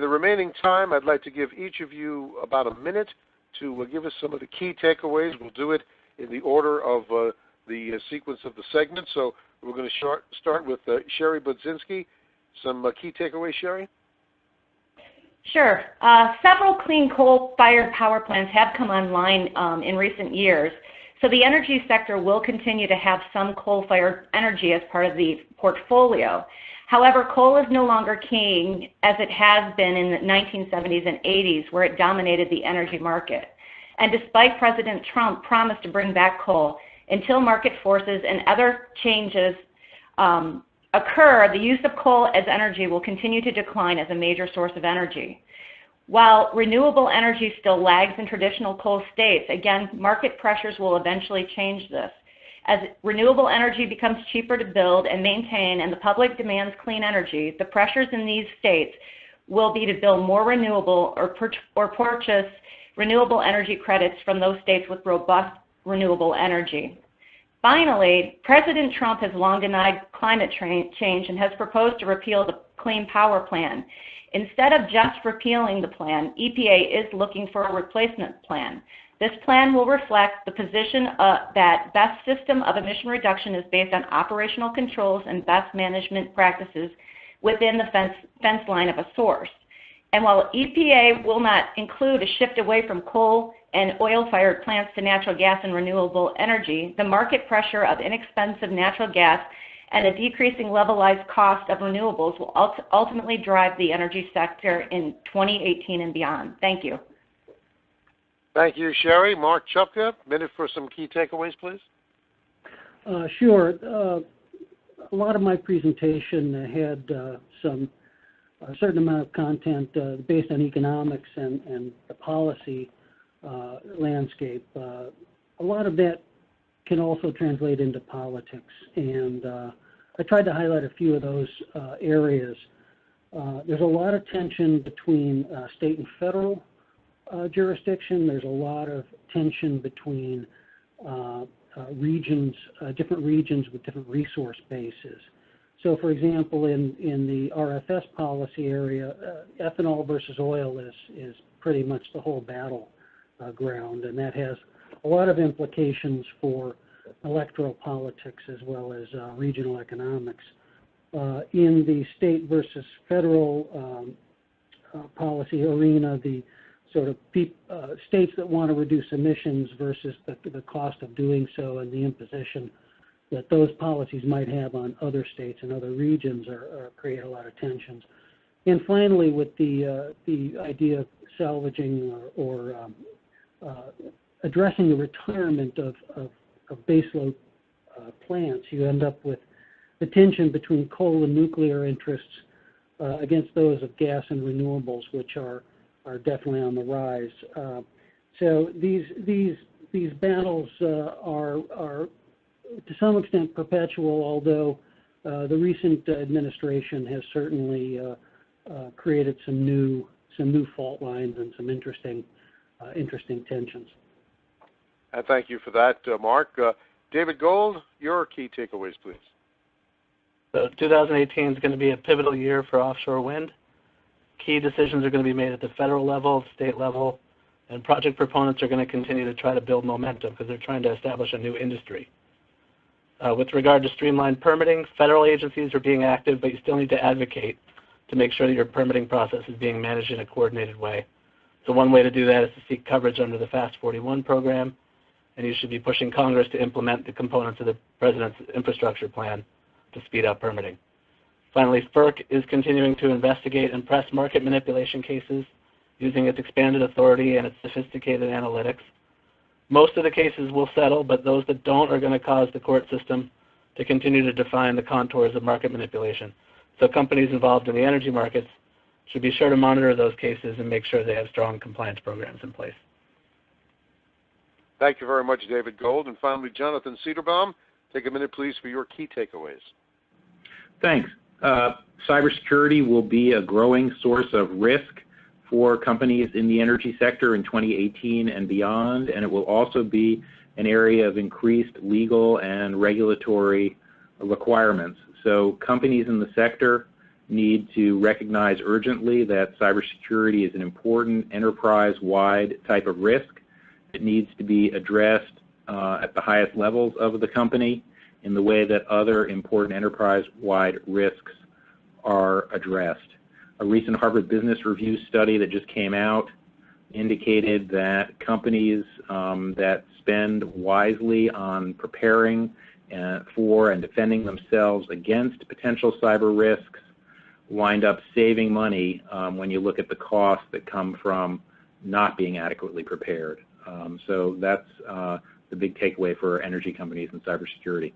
the remaining time, I'd like to give each of you about a minute to give us some of the key takeaways. We'll do it in the order of the sequence of the segment. So we're going to start with Sherry Budzinski. Some key takeaways, Sherry? Sure. Several clean coal-fired power plants have come online in recent years, so the energy sector will continue to have some coal-fired energy as part of the portfolio. However, coal is no longer king as it has been in the 1970s and 80s, where it dominated the energy market. And despite President Trump's promise to bring back coal, until market forces and other changes occur, the use of coal as energy will continue to decline as a major source of energy. While renewable energy still lags in traditional coal states, again, market pressures will eventually change this. As renewable energy becomes cheaper to build and maintain and the public demands clean energy, the pressures in these states will be to build more renewable or purchase renewable energy credits from those states with robust renewable energy. Finally, President Trump has long denied climate change and has proposed to repeal the Clean Power Plan. Instead of just repealing the plan, EPA is looking for a replacement plan. This plan will reflect the position that best system of emission reduction is based on operational controls and best management practices within the fence line of a source. And while EPA will not include a shift away from coal and oil-fired plants to natural gas and renewable energy, the market pressure of inexpensive natural gas and a decreasing levelized cost of renewables will ultimately drive the energy sector in 2018 and beyond. Thank you. Thank you, Sherry. Mark Chupka, minute for some key takeaways, please. Sure. A lot of my presentation had a certain amount of content based on economics and the policy landscape. A lot of that can also translate into politics, and I tried to highlight a few of those areas. There's a lot of tension between state and federal jurisdiction. There's a lot of tension between regions, different regions with different resource bases. So, for example, in the RFS policy area, ethanol versus oil is pretty much the whole battle ground, and that has a lot of implications for electoral politics as well as regional economics. In the state versus federal policy arena, the sort of states that want to reduce emissions versus the cost of doing so and the imposition that those policies might have on other states and other regions create a lot of tensions. And finally, with the idea of salvaging or addressing the retirement of baseload plants, you end up with the tension between coal and nuclear interests against those of gas and renewables, which are definitely on the rise. So these battles are to some extent perpetual, although the recent administration has certainly created some new fault lines and some interesting tensions. Thank you for that, Mark. David Gold, your key takeaways, please. So 2018 is going to be a pivotal year for offshore wind. Key decisions are going to be made at the federal level, state level, and project proponents are going to continue to try to build momentum because they're trying to establish a new industry. With regard to streamlined permitting, federal agencies are being active, but you still need to advocate to make sure that your permitting process is being managed in a coordinated way. So one way to do that is to seek coverage under the FAST 41 program, and you should be pushing Congress to implement the components of the President's infrastructure plan to speed up permitting. Finally, FERC is continuing to investigate and press market manipulation cases using its expanded authority and its sophisticated analytics. Most of the cases will settle, but those that don't are going to cause the court system to continue to define the contours of market manipulation. So companies involved in the energy markets should be sure to monitor those cases and make sure they have strong compliance programs in place. Thank you very much, David Gold. And finally, Jonathan Cedarbaum, take a minute, please, for your key takeaways. Thanks. Cybersecurity will be a growing source of risk for companies in the energy sector in 2018 and beyond, and it will also be an area of increased legal and regulatory requirements. So companies in the sector need to recognize urgently that cybersecurity is an important enterprise-wide type of risk. It needs to be addressed at the highest levels of the company in the way that other important enterprise-wide risks are addressed. A recent Harvard Business Review study that just came out indicated that companies that spend wisely on preparing for and defending themselves against potential cyber risks wind up saving money when you look at the costs that come from not being adequately prepared. So that's the big takeaway for energy companies in cybersecurity.